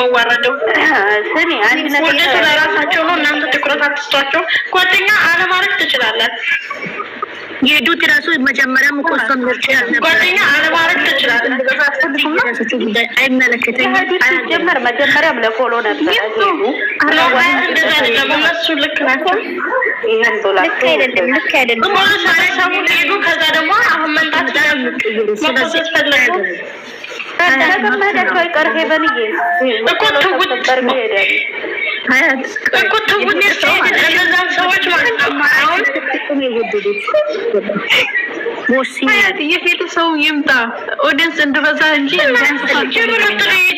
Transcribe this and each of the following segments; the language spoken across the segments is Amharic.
የምዋረደው? ስሚ አንድ ነገር ለራሳቸው ነው። እናንተ ትኩረት አትስጧቸው። ጓደኛ አለማድረግ ትችላላችሁ። የዱት ራሱ መጀመሪያም እኮ እሷም ምርጫ ያለበት ጓደኛ አለማድረግ ትችላለህ። አይመለከተኝም። ጀመር መጀመሪያም ለፎሎ ነበር እነሱ ልክ ናቸው። ልክ አይደለም። ከዛ ደግሞ አሁን መንታት መቆሰት ፈለጉ ከመሄዳቸው አይቀር ሄበንዬ እኮ ትውት እነዛን ሰዎች ማለት ነው አሁን የሄዱ ሰው ይምጣ ኦዲንስ እንድበዛ እንጂ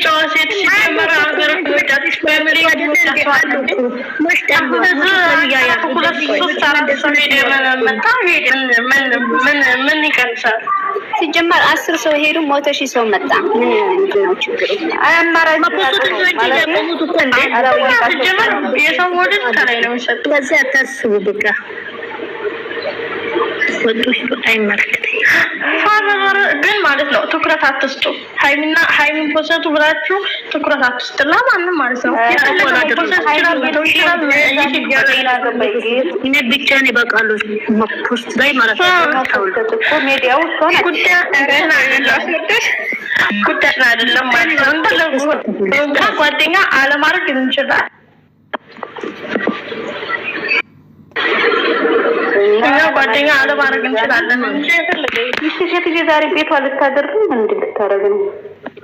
ጨዋ ሴት ሲጀመር ሀገር ምን ይቀንሳል? ሲጀመር 10 ሰው ሄዱ 100,000 ሰው መጣ። ምን ነው ችግሩ? አያማራጭ ሲጀመር የሰው ወደ ከላይ ነው የሚሰጠው። በዚህ አታስቡ በቃ ወጥቶ አይመለከተኝም። ግን ማለት ነው ትኩረት አትስጡ። ሃይሚን ፖሰቱ ብላችሁ ትኩረት አትስጡ ለማንም ማለት ነው። እኔ ብቻ ነው በቃሉ ፖስት ላይ ማለት ነው። ኮሜዲያው ጉዳይ አይደለም ማለት ነው። ጓደኛ አለማድረግ እንችላለን። ጓደኛ አለማድረግ እንችላለን እንጂ ሴት ዛሬ ቤቷ ልታደርግ ምን ልታደርግ ነው?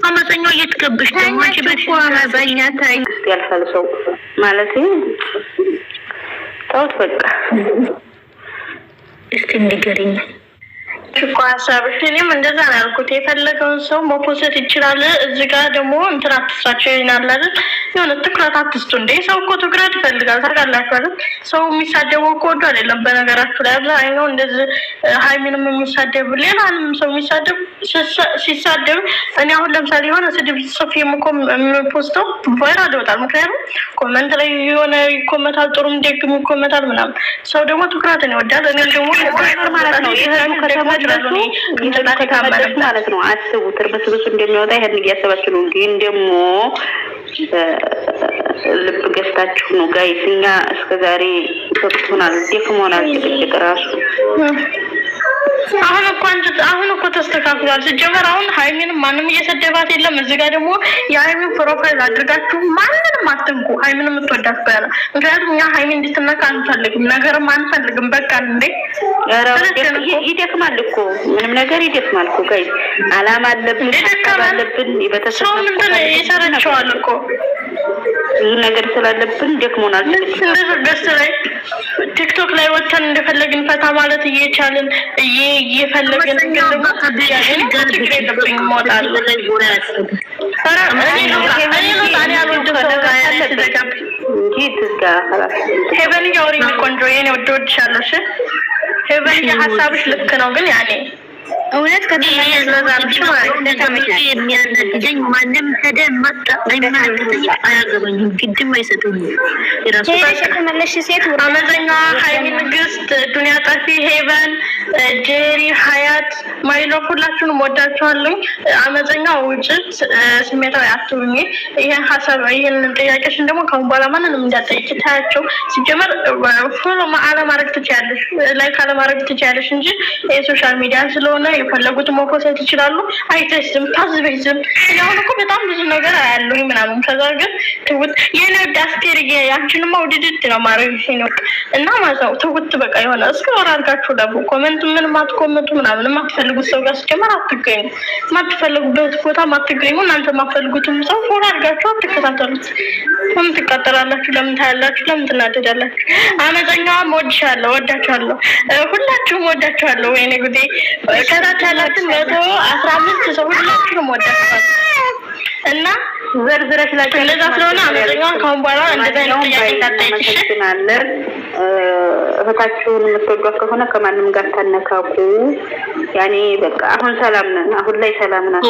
አመፀኛው እየተከበሽ ደግሞ አንቺ በፊት አመፀኛ ታይ ያልፋል ሰው ማለት ተውት በቃ። እስቲ ንገሪኝ እኮ ሀሳብሽ እኔም እንደዛ ነው ያልኩት። የፈለገውን ሰው መፖሰት ይችላል። እዚህ ጋር ደግሞ እንትን አትስራቸው ይናል አይደል? የሆነ ትኩረት አትስጡ እንዴ! ሰው እኮ ትኩረት ይፈልጋል። ታውቃላችሁ አይደል? ሰው የሚሳደበው እኮ ወዶ አይደለም። በነገራችሁ ላይ አብዛኛው እንደዚህ ሃይሚንም የሚሳደብ ሌላንም ሰው የሚሳደብ ሲሳደብ እኔ አሁን ለምሳሌ የሆነ ስድብ ጽፌ የምፖስተው ቫይራል ይወጣል። ምክንያቱም ኮመንት ላይ የሆነ ይኮመታል፣ ጥሩም ደግም ይኮመታል ምናምን። ሰው ደግሞ ትኩረትን ይወዳል። እኔ ደግሞ ማለት ነው ማለት ነው። አስቡት እርበስብሱ እንደሚወጣ ይሄን እያሰባችሁ ነው። ግን ደግሞ ልብ ገዝታችሁ ነው ጋይስ። እኛ እስከዛሬ ተጥቶናል፣ ደክሞናል። ትልቅ ራሱ አሁን እኮ ተስተካክሏል። ሲጀመር አሁን ሃይሚንም ማንም እየሰደባት የለም። እዚህ ጋር ደግሞ የሃይሚን ፕሮፋይል አድርጋችሁ ማንንም አትንኩ። ሃይሚን የምትወዳት በያለ ምክንያቱም እኛ ሃይሚን እንድትነካ አንፈልግም፣ ነገርም አንፈልግም። በቃ እንዴ ይደክማል እኮ ምንም ነገር ይደክማል እኮ ጋይስ። አላማ አለብን ቤተሰብ ምንድን ይሰራቸዋል እኮ ብዙ ነገር ስላለብን ደክሞናል። ገስ ላይ ቲክቶክ ላይ ወጥተን እንደፈለግን ፈታ ማለት እየቻልን እየፈለግን ግን ደግሞ ችግር የለብኝ እሞታለሁ። ሄቨን እያወሪኝ ቆንጆ የኔ ወድሻለሁ። እሺ ሄቨን ሀሳብሽ ልክ ነው፣ ግን ያኔ እውነት የሚያናድደኝ ማንም ሄደ መጣ አይመለከተኝ፣ አያገባኝም፣ ግድም አይሰጡኝም። የተመለሽ ሴት አመፀኛ ሃይሚ ንግስት፣ ዱንያ ጠፊ፣ ሄቨን፣ ጄሪ፣ ሀያት፣ ማይሎ ሁላችሁንም ወዳችኋለሁ። አመፀኛ ውጭ ስሜታዊ አትሁኝ። ይሄን ሀሳብ ይሄንን ጥያቄሽን ደግሞ ከአሁን በኋላ ማንንም እንዳትጠይቂ ታያቸው። ሲጀመር ፎሎ አለማድረግ ትችያለሽ፣ ላይክ አለማድረግ ትችያለሽ እንጂ የሶሻል ሚዲያ ስለሆነ የፈለጉትን መፖሰት ይችላሉ። አይተስም ታዝበይዝም። እኔ አሁን እኮ በጣም ብዙ ነገር አያለሁኝ ምናምን። ከዛ ግን ትውት የኔ ዳስቴር ያንቺንማ ውድድድ ነው ማረግ ነው እና ማለት ነው። ትውት በቃ የሆነ እስከ ወር አድርጋችሁ ለቡ ኮመንት ምንም አትኮመቱ ምናምን። የማትፈልጉት ሰው ጋር ሲጀመር አትገኙ። የማትፈልጉበት ቦታ አትገኙ። እናንተ የማትፈልጉትም ሰው ፎሎ አድርጋችሁ አትከታተሉት። ለምን ትቃጠላላችሁ? ለምን ታያላችሁ? ለምን ትናደዳላችሁ? አመፀኛዋም ወድሻለሁ፣ ወዳችኋለሁ፣ ሁላችሁም ወዳችኋለሁ። ወይኔ ጉዴ ከታች ያላችሁ 115 ሰው ሁላችሁም ወዳችኋለሁ እና ዘርዝረሽ ላይ እንደዛ ስለሆነ አመፀኛዋን ከአሁን በኋላ እንደዛ አይነት ጥያቄ እንዳትጠይቅሽ። እህታችሁን የምትወዷት ከሆነ ከማንም ጋር ታነካኩ። ያኔ በቃ አሁን ሰላም ነን፣ አሁን ላይ ሰላም ነን።